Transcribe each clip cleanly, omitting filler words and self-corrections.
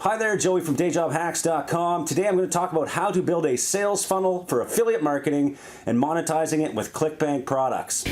Hi there, Joey from dayjobhacks.com. Today I'm going to talk about how to build a sales funnel for affiliate marketing and monetizing it with ClickBank products.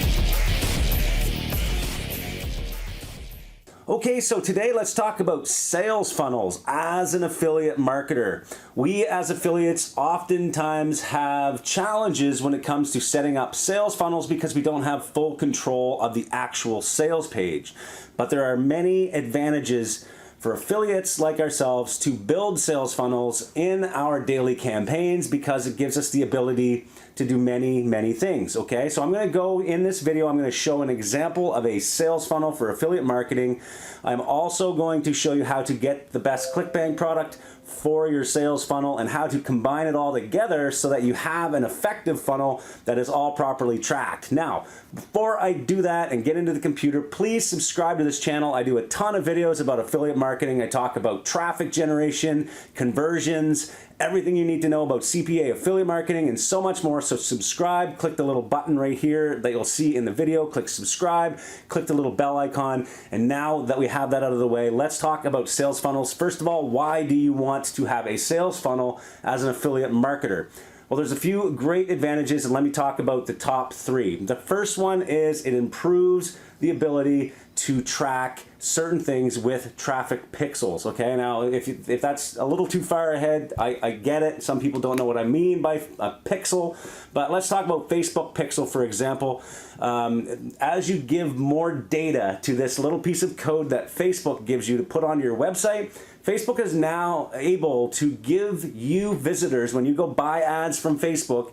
Okay, so today let's talk about sales funnels as an affiliate marketer. We as affiliates oftentimes have challenges when it comes to setting up sales funnels because we don't have full control of the actual sales page. But there are many advantages for affiliates like ourselves to build sales funnels in our daily campaigns because it gives us the ability to do many things. Okay, so I'm going to go in this video, I'm going to show an example of a sales funnel for affiliate marketing. I'm also going to show you how to get the best ClickBank product for your sales funnel and how to combine it all together so that you have an effective funnel that is all properly tracked. Now, before I do that and get into the computer, please subscribe to this channel. I do a ton of videos about affiliate marketing. I talk about traffic generation, conversions, everything you need to know about CPA affiliate marketing and so much more. So subscribe, click the little button right here that you'll see in the video, click subscribe, click the little bell icon. And now that we have that out of the way, let's talk about sales funnels. First of all, why do you want to have a sales funnel as an affiliate marketer? Well, there's a few great advantages, and let me talk about the top three. The first one is it improves the ability to track certain things with traffic pixels. Okay, now if that's a little too far ahead, I get it. Some people don't know what I mean by a pixel, but let's talk about Facebook pixel, for example. As you give more data to this little piece of code that Facebook gives you to put on your website, Facebook is now able to give you visitors, when you go buy ads from Facebook,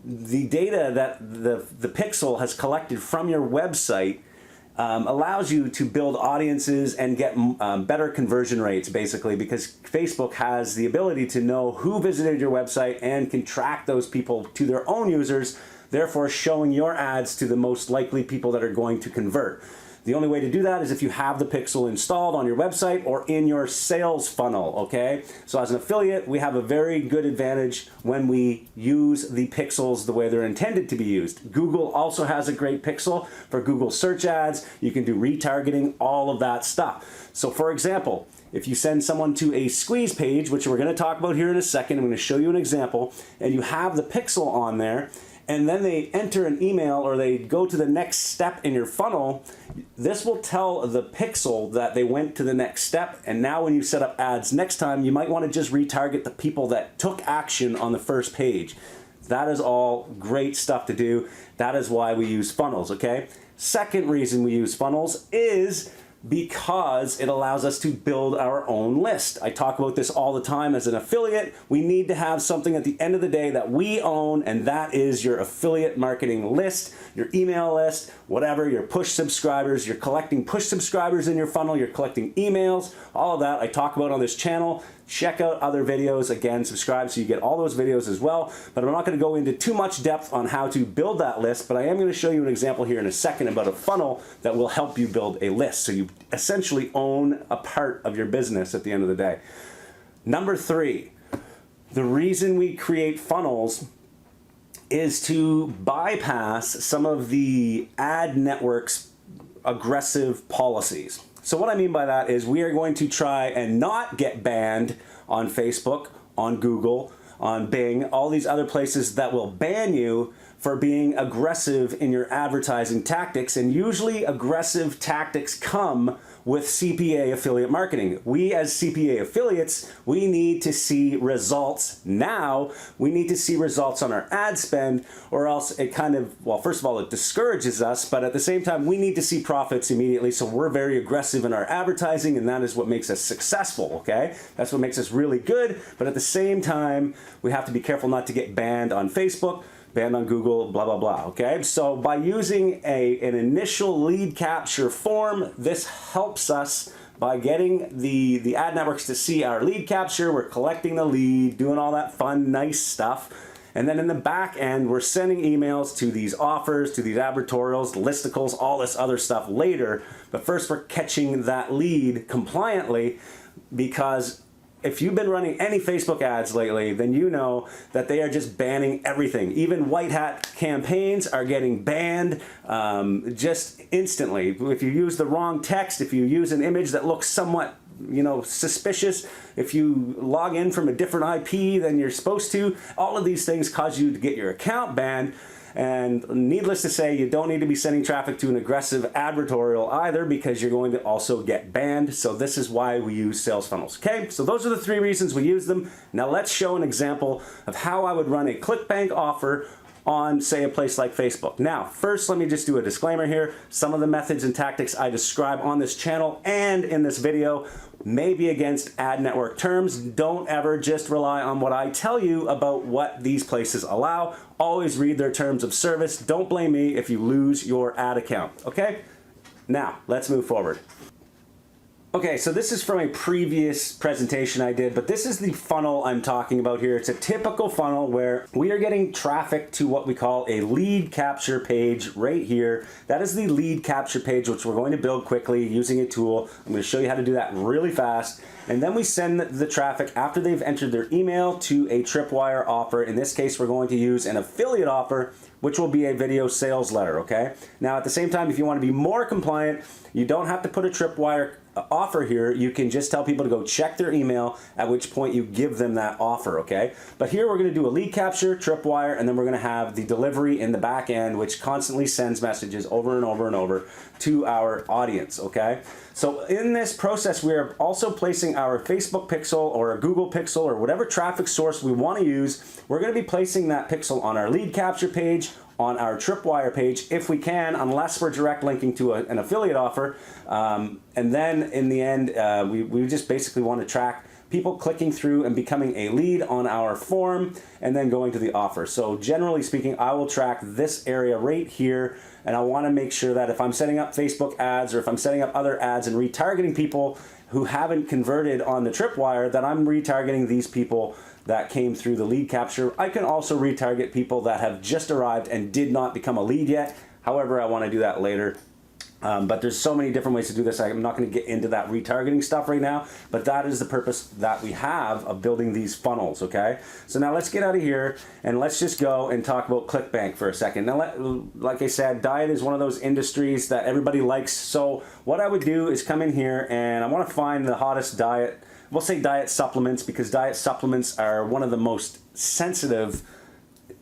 the data that the pixel has collected from your website allows you to build audiences and get better conversion rates, basically, because Facebook has the ability to know who visited your website and can track those people to their own users, therefore showing your ads to the most likely people that are going to convert. The only way to do that is if you have the pixel installed on your website or in your sales funnel, okay? So as an affiliate, we have a very good advantage when we use the pixels the way they're intended to be used. Google also has a great pixel for Google search ads. You can do retargeting, all of that stuff. So for example, if you send someone to a squeeze page, which we're gonna talk about here in a second, I'm gonna show you an example, and you have the pixel on there, and then they enter an email or they go to the next step in your funnel, this will tell the pixel that they went to the next step. And now when you set up ads next time, you might want to just retarget the people that took action on the first page. That is all great stuff to do. That is why we use funnels, okay? Second reason we use funnels is because it allows us to build our own list. I talk about this all the time as an affiliate. We need to have something at the end of the day that we own, and that is your affiliate marketing list, your email list, whatever, your push subscribers. You're collecting push subscribers in your funnel, you're collecting emails, all of that I talk about on this channel. Check out other videos. Again, subscribe so you get all those videos as well. But I'm not going to go into too much depth on how to build that list, but I am going to show you an example here in a second about a funnel that will help you build a list. So you essentially own a part of your business at the end of the day. Number three, the reason we create funnels is to bypass some of the ad network's aggressive policies. So what I mean by that is we are going to try and not get banned on Facebook, on Google, on Bing, all these other places that will ban you for being aggressive in your advertising tactics. And usually aggressive tactics come with CPA affiliate marketing. We as CPA affiliates, we need to see results now. We need to see results on our ad spend, or else it kind of, well, first of all, it discourages us, but at the same time, we need to see profits immediately. So we're very aggressive in our advertising, and that is what makes us successful, okay? That's what makes us really good. But at the same time, we have to be careful not to get banned on Facebook, banned on Google, blah, blah, blah, okay? So by using an initial lead capture form, this helps us by getting the ad networks to see our lead capture. We're collecting the lead, doing all that fun, nice stuff. And then in the back end, we're sending emails to these offers, to these advertorials, listicles, all this other stuff later. But first we're catching that lead compliantly, because if you've been running any Facebook ads lately, then you know that they are just banning everything. Even white hat campaigns are getting banned just instantly. If you use the wrong text, if you use an image that looks somewhat suspicious. If you log in from a different IP than you're supposed to, all of these things cause you to get your account banned. And needless to say, you don't need to be sending traffic to an aggressive advertorial either, because you're going to also get banned. So this is why we use sales funnels. Okay, so those are the 3 reasons we use them. Now let's show an example of how I would run a ClickBank offer on, say, a place like Facebook. Now, first, let me just do a disclaimer here. Some of the methods and tactics I describe on this channel and in this video may be against ad network terms. Don't ever just rely on what I tell you about what these places allow. Always read their terms of service. Don't blame me if you lose your ad account, okay? Now, let's move forward. Okay, so this is from a previous presentation I did, but this is the funnel I'm talking about here. It's a typical funnel where we are getting traffic to what we call a lead capture page right here. That is the lead capture page, which we're going to build quickly using a tool. I'm going to show you how to do that really fast. And then we send the traffic after they've entered their email to a tripwire offer. In this case, we're going to use an affiliate offer, which will be a video sales letter, okay? Now, at the same time, if you want to be more compliant, you don't have to put a tripwire offer here. You can just tell people to go check their email, at which point you give them that offer, okay? But here we're gonna do a lead capture, tripwire, and then we're gonna have the delivery in the back end, which constantly sends messages over and over and over to our audience, okay? So in this process, we are also placing our Facebook pixel or a Google pixel or whatever traffic source we wanna use. We're gonna be placing that pixel on our lead capture page, on our tripwire page if we can, unless we're direct linking to an affiliate offer. And then in the end, we just basically want to track people clicking through and becoming a lead on our form and then going to the offer. So generally speaking, I will track this area right here, and I want to make sure that if I'm setting up Facebook ads or if I'm setting up other ads and retargeting people who haven't converted on the tripwire, that I'm retargeting these people that came through the lead capture. I can also retarget people that have just arrived and did not become a lead yet. However, I want to do that later. But there's so many different ways to do this. I'm not going to get into that retargeting stuff right now, but that is the purpose that we have of building these funnels, okay? So now let's get out of here and let's just go and talk about ClickBank for a second. Now, like I said, diet is one of those industries that everybody likes. So what I would do is come in here and I want to find the hottest diet. We'll say diet supplements, because diet supplements are one of the most sensitive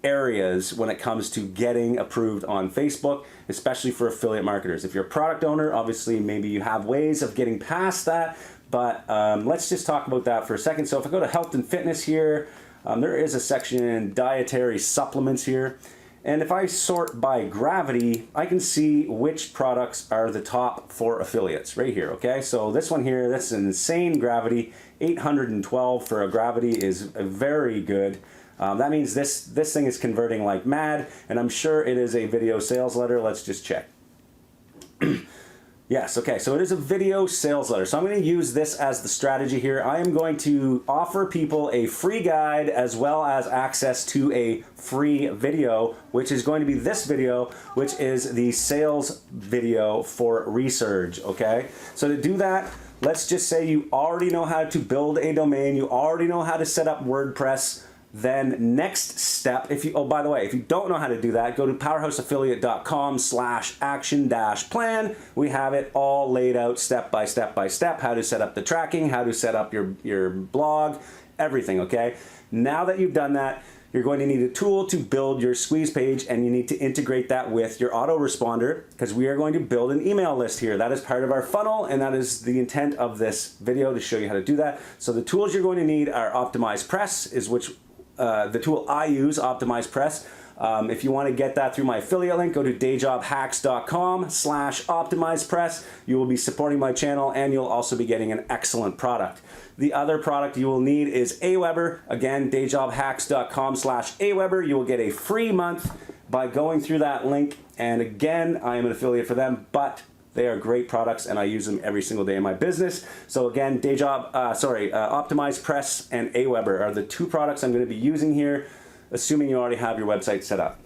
areas when it comes to getting approved on Facebook, especially for affiliate marketers. If you're a product owner, obviously maybe you have ways of getting past that, but let's just talk about that for a second. So if I go to health and fitness here, there is a section in dietary supplements here. And if I sort by gravity, I can see which products are the top for affiliates right here, okay? So this one here, that's an insane gravity. 812 for a gravity is very good. That means this thing is converting like mad, and I'm sure it is a video sales letter. Let's just check. Yes, okay, so it is a video sales letter. So I'm going to use this as the strategy here. I am going to offer people a free guide as well as access to a free video, which is going to be this video, which is the sales video for research, okay? So to do that, let's just say you already know how to build a domain, you already know how to set up WordPress. Then next step, oh, by the way, if you don't know how to do that, go to powerhouseaffiliate.com/action-plan. We have it all laid out step by step by step, how to set up the tracking, how to set up your blog, everything, okay? Now that you've done that, you're going to need a tool to build your squeeze page, and you need to integrate that with your autoresponder, because we are going to build an email list here. That is part of our funnel, and that is the intent of this video, to show you how to do that. So the tools you're going to need are Optimize Press, the tool I use, Optimize Press. If you want to get that through my affiliate link, go to dayjobhacks.com/optimizepress. You will be supporting my channel, and you'll also be getting an excellent product. The other product you will need is Aweber. Again, dayjobhacks.com/Aweber. You will get a free month by going through that link. And again, I am an affiliate for them, but they are great products, and I use them every single day in my business. So again, Optimize Press and Aweber are the 2 products I'm going to be using here, assuming you already have your website set up.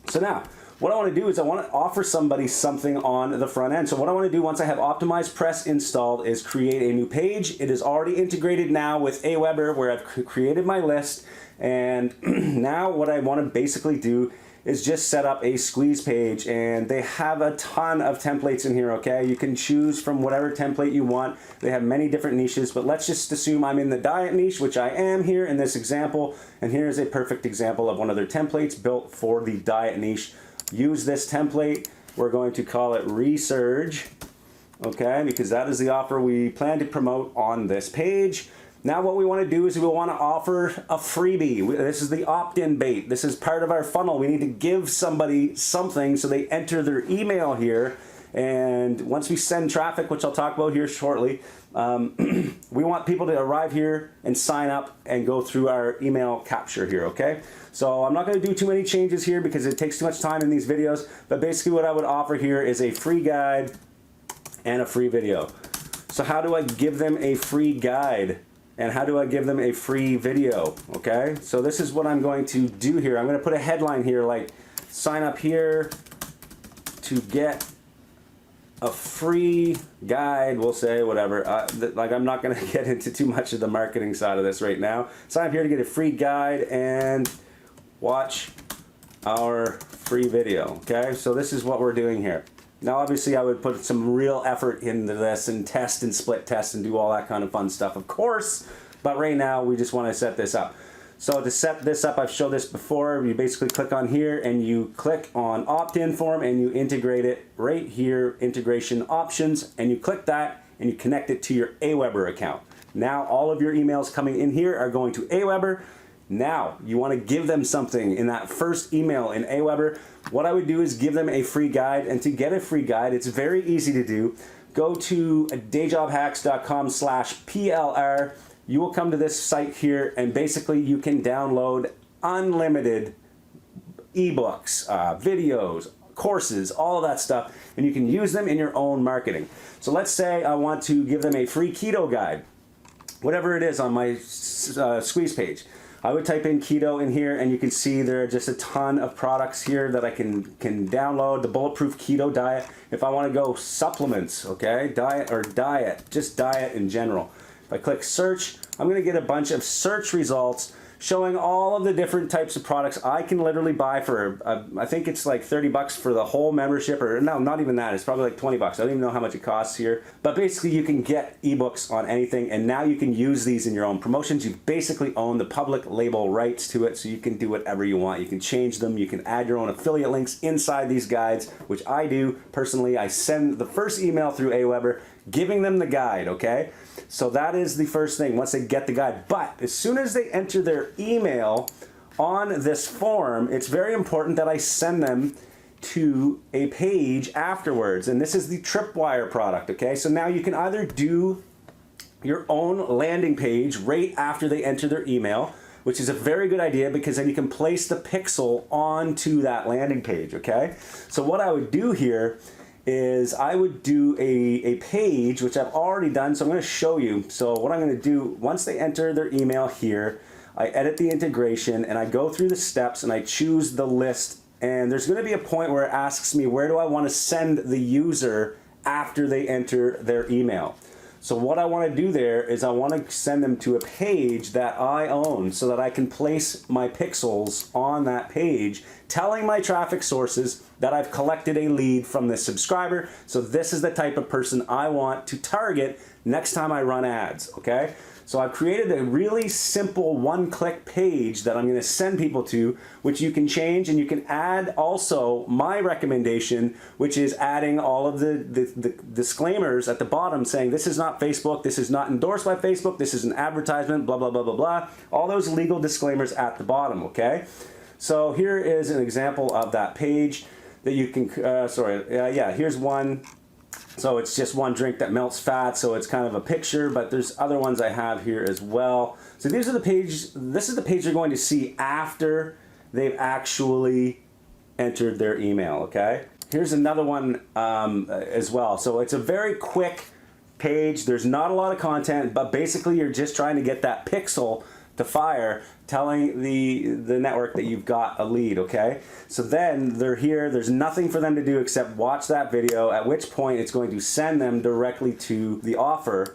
So now, what I want to do is I want to offer somebody something on the front end. So what I want to do once I have Optimize Press installed is create a new page. It is already integrated now with Aweber, where I've created my list. And now what I want to basically do is just set up a squeeze page, and they have a ton of templates in here, okay? You can choose from whatever template you want. They have many different niches, but let's just assume I'm in the diet niche, which I am here in this example, and here's a perfect example of one of their templates built for the diet niche. Use this template. We're going to call it Resurge, okay? Because that is the offer we plan to promote on this page. Now what we want to do is we want to offer a freebie. This is the opt-in bait. This is part of our funnel. We need to give somebody something so they enter their email here. And once we send traffic, which I'll talk about here shortly, we want people to arrive here and sign up and go through our email capture here, okay? So I'm not going to do too many changes here because it takes too much time in these videos. But basically what I would offer here is a free guide and a free video. So how do I give them a free guide? And how do I give them a free video, okay? So this is what I'm going to do here. I'm gonna put a headline here like, sign up here to get a free guide, we'll say, whatever. Like I'm not gonna get into too much of the marketing side of this right now. Sign up here to get a free guide and watch our free video, okay? So this is what we're doing here. Now obviously I would put some real effort into this and test and split test and do all that kind of fun stuff, of course, but right now we just want to set this up. So to set this up, I've showed this before, you basically click on here and you click on opt-in form and you integrate it right here, integration options, and you click that and you connect it to your Aweber account. Now all of your emails coming in here are going to Aweber. Now, you want to give them something in that first email in Aweber. What I would do is give them a free guide, and to get a free guide, it's very easy to do. Go to dayjobhacks.com/PLR. You will come to this site here, and basically you can download unlimited ebooks, videos, courses, all of that stuff, and you can use them in your own marketing. So let's say I want to give them a free keto guide, whatever it is on my squeeze page. I would type in keto in here and you can see there are just a ton of products here that I can download. The Bulletproof Keto Diet. If I want to go supplements, okay, diet, just diet in general. If I click search, I'm going to get a bunch of search results showing all of the different types of products I can literally buy for, I think it's like 30 bucks for the whole membership, or no, not even that, it's probably like 20 bucks. I don't even know how much it costs here, but basically you can get ebooks on anything, and now you can use these in your own promotions. You basically own the public label rights to it, so you can do whatever you want. You can change them, you can add your own affiliate links inside these guides, which I do personally. I send the first email through Aweber, giving them the guide, okay? So that is the first thing once they get the guide. But as soon as they enter their email on this form, it's very important that I send them to a page afterwards. And this is the Tripwire product, okay? So now you can either do your own landing page right after they enter their email, which is a very good idea because then you can place the pixel onto that landing page, okay? So what I would do here is I would do a page, which I've already done, so I'm going to show you. So what I'm going to do, once they enter their email here, I edit the integration and I go through the steps and I choose the list, and there's going to be a point where it asks me where do I want to send the user after they enter their email. So what I want to do there is I want to send them to a page that I own so that I can place my pixels on that page, telling my traffic sources that I've collected a lead from this subscriber. So this is the type of person I want to target next time I run ads, okay? So I've created a really simple one-click page that I'm going to send people to, which you can change, and you can add also my recommendation, which is adding all of the disclaimers at the bottom saying this is not Facebook, this is not endorsed by Facebook, this is an advertisement, blah, blah, blah, blah, blah. All those legal disclaimers at the bottom, okay? So here is an example of that page that you can, here's one. So it's just one drink that melts fat, so it's kind of a picture, but there's other ones I have here as well. So these are the page, this is the page you're going to see after they've actually entered their email, okay? Here's another one as well. So it's a very quick page. There's not a lot of content, but basically you're just trying to get that pixel to fire, telling the network that you've got a lead, okay? So then they're here, there's nothing for them to do except watch that video, at which point it's going to send them directly to the offer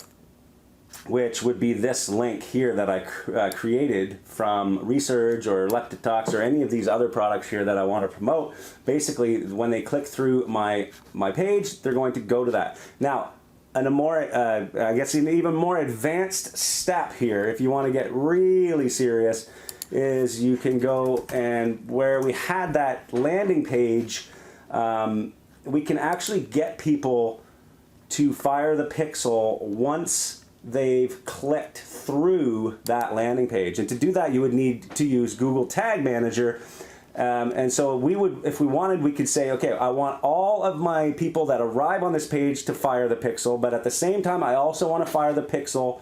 which would be this link here that I created from Resurge or Leptitox or any of these other products here that I want to promote. Basically, when they click through my page, they're going to go to that. Now, and a more, I guess an even more advanced step here, if you want to get really serious, is you can go and where we had that landing page, we can actually get people to fire the pixel once they've clicked through that landing page. And to do that, you would need to use Google Tag Manager. And so we would, if we wanted, we could say, okay, I want all of my people that arrive on this page to fire the pixel, but at the same time, I also want to fire the pixel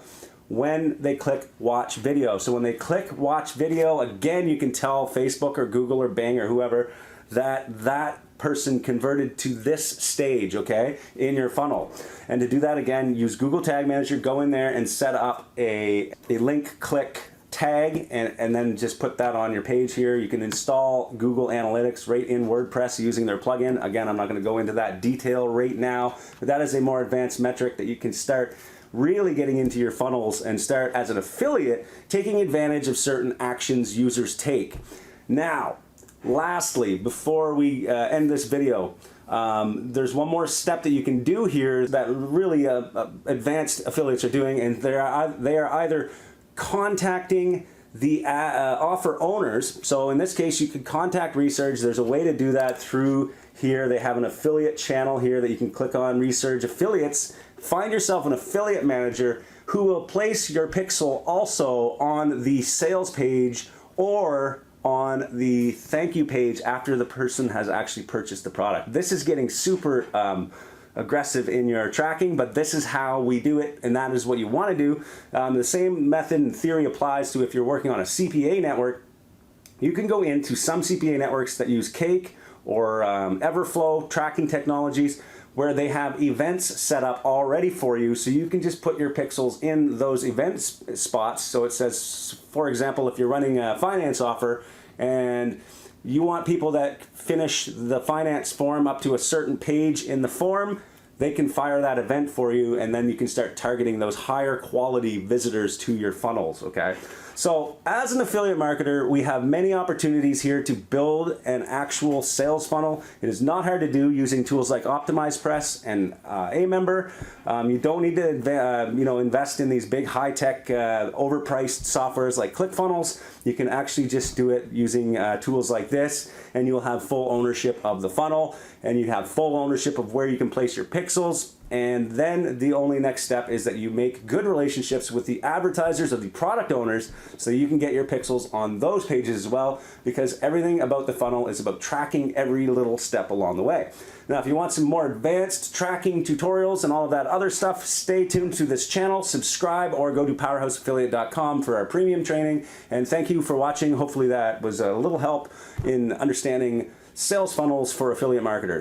when they click watch video. So when they click watch video, again, you can tell Facebook or Google or Bing or whoever that that person converted to this stage, okay, in your funnel. And to do that, again, use Google Tag Manager, go in there and set up a link click tag and then just put that on your page here. You can install Google Analytics right in WordPress using their plugin. Again, I'm not going to go into that detail right now, but that is a more advanced metric that you can start really getting into your funnels and start as an affiliate taking advantage of certain actions users take. Now, lastly, before we end this video, there's one more step that you can do here that really advanced affiliates are doing, and they are either contacting the offer owners. So in this case, you could contact Resurge. There's a way to do that through here. They have an affiliate channel here that you can click on, Resurge Affiliates. Find yourself an affiliate manager who will place your pixel also on the sales page or on the thank you page after the person has actually purchased the product. This is getting super aggressive in your tracking, but this is how we do it, and that is what you want to do. The same method and theory applies to if you're working on a CPA network. You can go into some CPA networks that use Cake or Everflow tracking technologies where they have events set up already for you, so you can just put your pixels in those events spots. So it says, for example, if you're running a finance offer and you want people that finish the finance form up to a certain page in the form, they can fire that event for you, and then you can start targeting those higher quality visitors to your funnels, okay? So as an affiliate marketer, we have many opportunities here to build an actual sales funnel. It is not hard to do using tools like OptimizePress and Amember. You don't need to invest in these big high-tech overpriced softwares like ClickFunnels. You can actually just do it using tools like this, and you'll have full ownership of the funnel, and you have full ownership of where you can place your pixels. And then the only next step is that you make good relationships with the advertisers or the product owners so you can get your pixels on those pages as well, because everything about the funnel is about tracking every little step along the way. Now, if you want some more advanced tracking tutorials and all of that other stuff, stay tuned to this channel, subscribe, or go to powerhouseaffiliate.com for our premium training. And thank you for watching. Hopefully that was a little help in understanding sales funnels for affiliate marketers.